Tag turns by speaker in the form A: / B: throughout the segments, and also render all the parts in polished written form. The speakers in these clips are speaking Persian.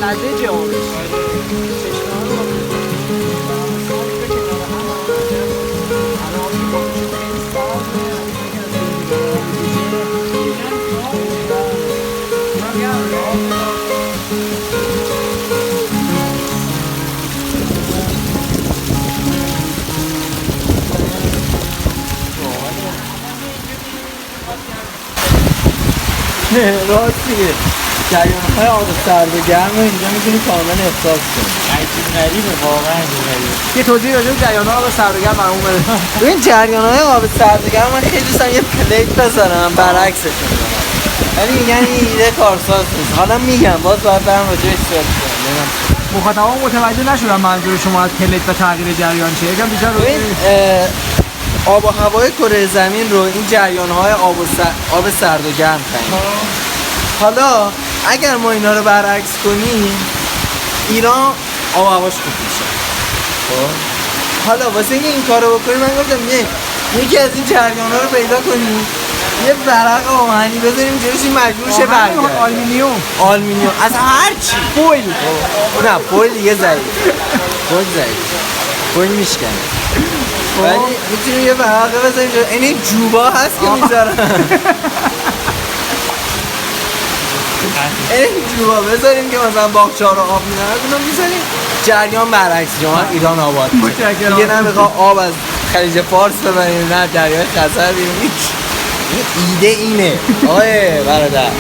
A: لزجه آبش.
B: راستی جریان‌های آب سرد و گرم رو اینجا می‌تونی کاملا احساس کنی.
C: عجیب غریبه، واقعا عجیب غریبه.
A: یه توضیح راجع به جریان‌های آب سرد و گرم برامون بده.
B: ببین جریان‌های آب سرد و گرم من خیلی دوست دارم یه پلیت بذارم برعکسشون. ولی میگن این ایده کارساز نیست. حالا میگم باز باید برم راجعش سرچ کنم.
A: مخاطبان متوجه نشدن منظور شما از پلت و تغییر جریان چیه. یکم بیشتر
B: آب و هوای کره زمین رو این جریان‌های آب سرد و گرم تعیین. حالا اگر ما اینا رو برعکس کنیم ایران آب و هواش خوب میشه. خب حالا واسه اینکه این کارو بکنیم من گفتم یکی از این جریان‌ها رو پیدا کنیم، یه ورق آهنی بذاریم جلوش، این مجبور شه برگرد. آلومینیوم از هر چی.
A: فویل.
B: نه فویل دیگه ضعیف. فویل میشکنه. ولی میتونیم یه ورقه بذاریم جلوش. این جوبا هست که میذارن. این جوبا بذاریم که مثلا باغچه‌ها رو آب میدن، اونو میذاریم جریان برعکس جهان ایران آباد میشه. دیگه نمیخواد آب از خلیج فارس ببریم، نه دریای خزر بیرون. این ایده اینه آقای برادر.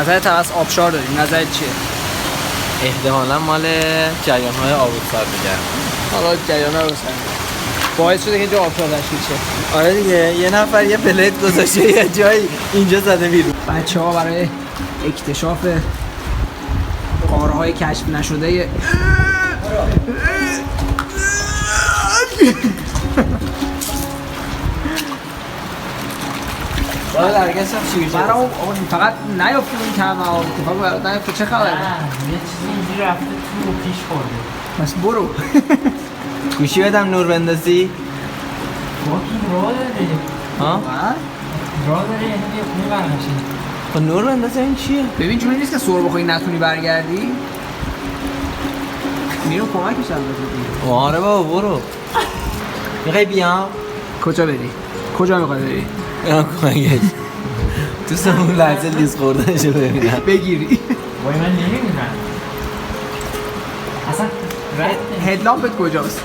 A: مثلا طرز آبشار داریم، نظرت چیه؟
B: احتمالاً مال جریان‌های آب سرد گرم.
A: حالا جریان‌ها رو باعث شده که اینجا آبشار تشکیل شه.
B: آره دیگه، یه نفر یه پلت گذاشته یه جایی اینجا زده بیرون.
A: بچه‌ها برای اکتشاف غارهای کشف نشده
B: برای درگشت هم شیرجه
A: برای فقط نیافتیم این کم اتفاق برای نیافته. چه خبره؟
C: یه چیزی اینجوری رفته تو و پیش خورده.
A: پس برو.
B: گوشی بدم نور بندازی؟
C: با این راه داره.
B: ها؟
C: راه داره یعنی یه خونه برنشه.
B: خب نور بندازی این چیه؟
A: ببین جوری نیست که سر بخوری نتونی برگردی. میرو کمکش هم بزنی.
B: آره بابا برو. میخوای بیام؟
A: کجا بری؟ کجا میخوای بری؟
B: بیام کمکش. دوست اون لحظه لیز خوردنشو ببینم.
A: بگیری.
C: وای من نمیدونم. اصلا
A: هدلامپت کجاست؟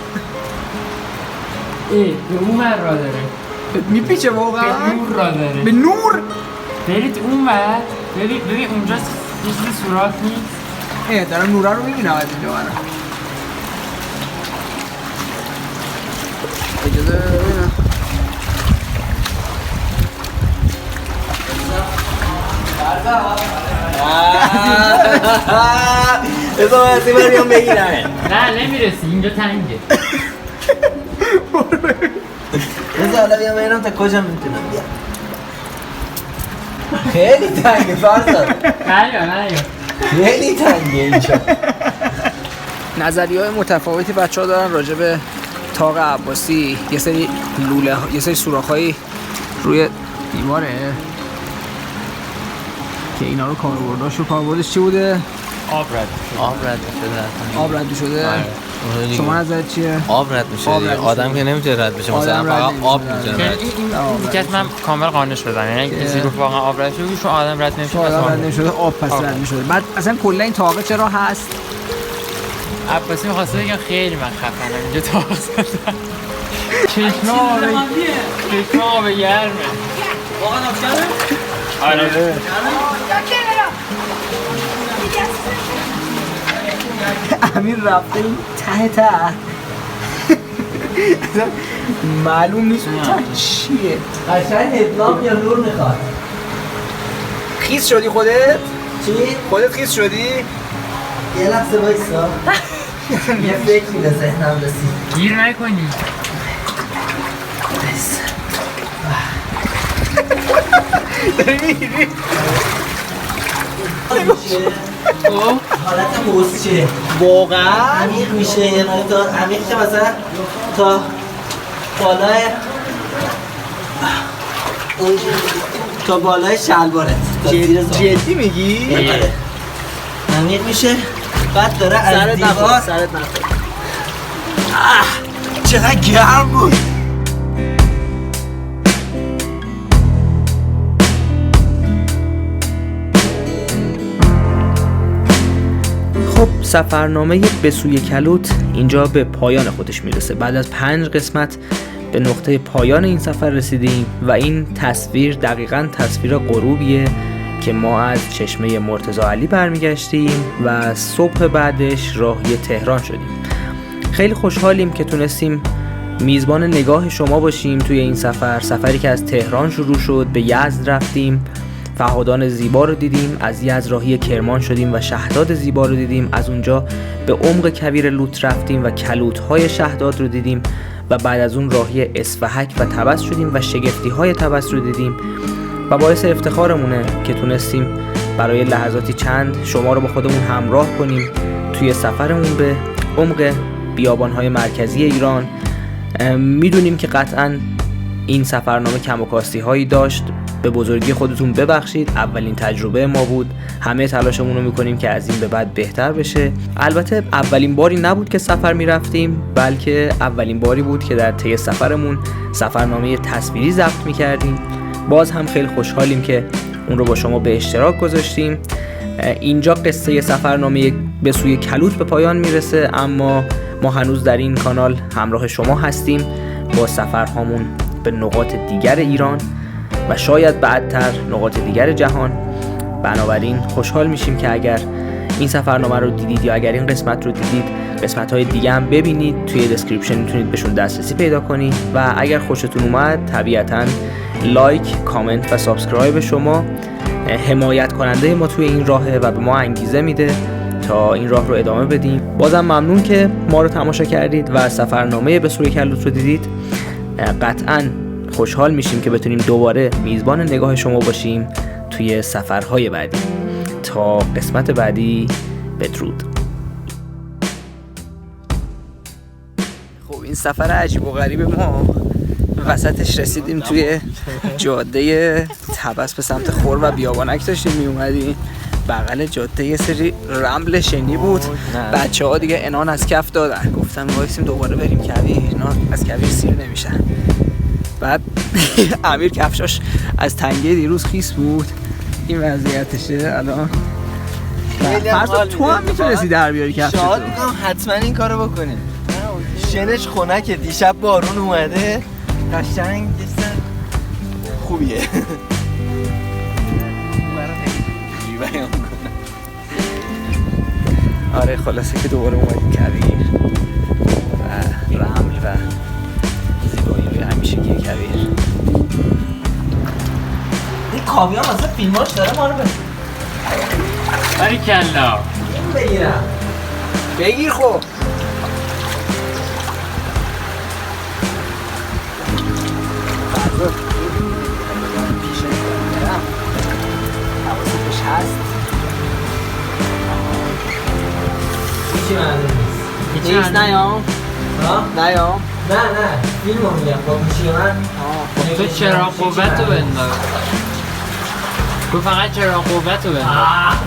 C: به اون ور راه داره.
A: میپیچه واقعا؟
C: به نور راه داره.
A: به نور؟
C: برید اون ور. ببین اونجا یه چیزی سوراخ نیست.
A: دارم نوره رو میبینم از اینجا برم. اجازه ببینم.
B: بذار من از این بیام بگیرم.
C: نه نمیرسی اینجا تنگه.
B: بذار حالا بیام بگیرم تا کجا میتونم بیام. خیلی تنگه فرزاد.
C: نه
B: خیلی تنگه اینجا.
A: نظریه‌های متفاوتی بچه‌ها دارن راجع به طاق عباسی. یه سری لوله ها، یه سری سوراخ‌هایی روی دیواره که اینا رو کاربردش چی بوده؟
C: آب رد
A: شده. شما نظرت چیه؟
B: آب رد میشه. آدم که نمیتونه رد بشه، مثلا فقط آب میتونه رد.
C: این دیگه من کامل قانع شدم. یعنی کسی رو واقعا آب رد شده چون آدم رد نمیشه.
A: آب پس رد میشه. بعد اصلا کلا این طاقه چرا هست؟
C: عباسی می‌خواسته بگم خیلی من خفنم اینجا طاق زدم. چشم آب گرمه.
D: واقعا آبشاره؟
C: آره.
A: امیر رفته این ته معلوم نیست ته چیه.
B: قشنگ هدلامپ یا نور میخواد.
A: خیس شدی خودت؟
B: چی؟
A: خودت خیس شدی؟
B: یه لحظه بایستا یه فکری به ذهنم رسید.
C: گیر نکنی.
B: داری میگیری؟ حالت موسچه واقعا عمیق میشه، یعنی تا عمیق که مثلا تا بالای تا بالای شلوارت جدی میگی؟ آره عمیق میشه بعد داره از دیوار سرت نخور. چقدر گرم بود.
A: خب سفرنامه به سوی کلوت اینجا به پایان خودش میرسه. بعد از 5 قسمت به نقطه پایان این سفر رسیدیم و این تصویر دقیقاً تصویر غروبیه که ما از چشمه مرتضی علی برمیگشتیم و صبح بعدش راهی تهران شدیم. خیلی خوشحالیم که تونستیم میزبان نگاه شما باشیم توی این سفری که از تهران شروع شد، به یزد رفتیم، فهادان زیبا رو دیدیم، از یزد راهی کرمان شدیم و شهداد زیبا رو دیدیم، از اونجا به عمق کویر لوت رفتیم و کلوت‌های شهداد رو دیدیم و بعد از اون راهی اصفهک و طبس شدیم و شگفتی‌های طبس رو دیدیم و باعث افتخارمونه که تونستیم برای لحظاتی چند شما رو با خودمون همراه کنیم توی سفرمون به عمق بیابان‌های مرکزی ایران. میدونیم که قطعاً این سفرنامه کم و کاستی هایی داشت، به بزرگی خودتون ببخشید، اولین تجربه ما بود، همه تلاشمون رو میکنیم که از این به بعد بهتر بشه. البته اولین باری نبود که سفر میرفتیم، بلکه اولین باری بود که در طی سفرمون سفرنامه تصویری ضبط میکردیم. باز هم خیلی خوشحالیم که اون رو با شما به اشتراک گذاشتیم. اینجا قصه سفرنامه به سوی کلوت به پایان میرسه، اما ما هنوز در این کانال همراه شما هستیم با سفرهامون به نقاط دیگر ایران و شاید بعدتر نقاط دیگر جهان. بنابراین خوشحال میشیم که اگر این سفرنامه رو دیدید یا اگر این قسمت رو دیدید قسمت‌های دیگه هم ببینید، توی دسکریپشن میتونید بهشون دسترسی پیدا کنید و اگر خوشتون اومد طبیعتاً لایک، کامنت و سابسکرایب شما حمایت کننده ما توی این راهه و به ما انگیزه میده تا این راه رو ادامه بدیم. بازم ممنون که ما رو تماشا کردید و سفرنامه به سوی کلوت رو دیدید. قطعاً خوشحال میشیم که بتونیم دوباره میزبان نگاه شما باشیم توی سفرهای بعدی. تا قسمت بعدی، بدرود. خب این سفر عجیب و غریب ما وسطش رسیدیم توی جاده طبس به سمت خور و بیابانک داشتیم می اومدیم. بغل جاده یه سری رمل شنی بود، بچه ها دیگه انان از کف دادن، گفتم وایسیم دوباره بریم کویر، اینا از کویر سیر نمیشن. بعد امیر کفشاش از تنگه دیروز خیس بود، این وضعیتشه الان. فرضا تو هم میتونستی در بیاری کفشتو.
B: شاید میکنم حتما این کارو بکنیم. شنش خنکه، دیشب بارون اومده، قشنگ جسن خوبیه.
A: آره خلاصه که دوباره اومدیم کویر و رمل و زیبایی همیشگی کویر.
B: این کامیون واسه فیلماش داره ما رو
C: باریکلا
B: این بگیرم.
A: بگیر خب. حواست بهش هست.
B: چی معلوم نیست.
A: نیست نیام؟ نیام؟
B: نه فیلم رو میگم با گوشی من.
C: تو چراغ قوت رو بنداز. تو فقط چراغ قوت رو بنداز.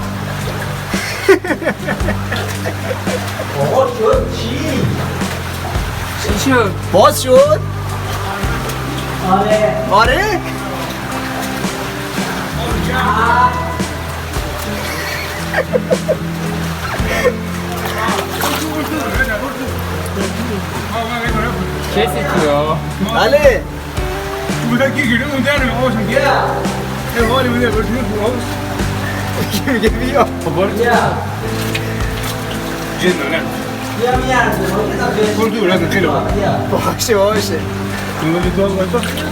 B: آقا شد چی؟
C: چی شد؟
A: باز شد؟ آره؟
C: کسی تو؟
A: بله. میگه بیا.
B: بیا میارزه
A: باشه.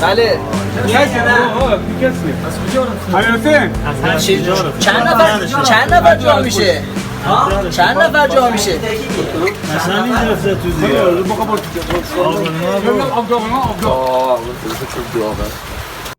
B: بله چند نفر جا میشه؟ چند نفر جا میشه؟
E: مثلا این رفته تو زیاد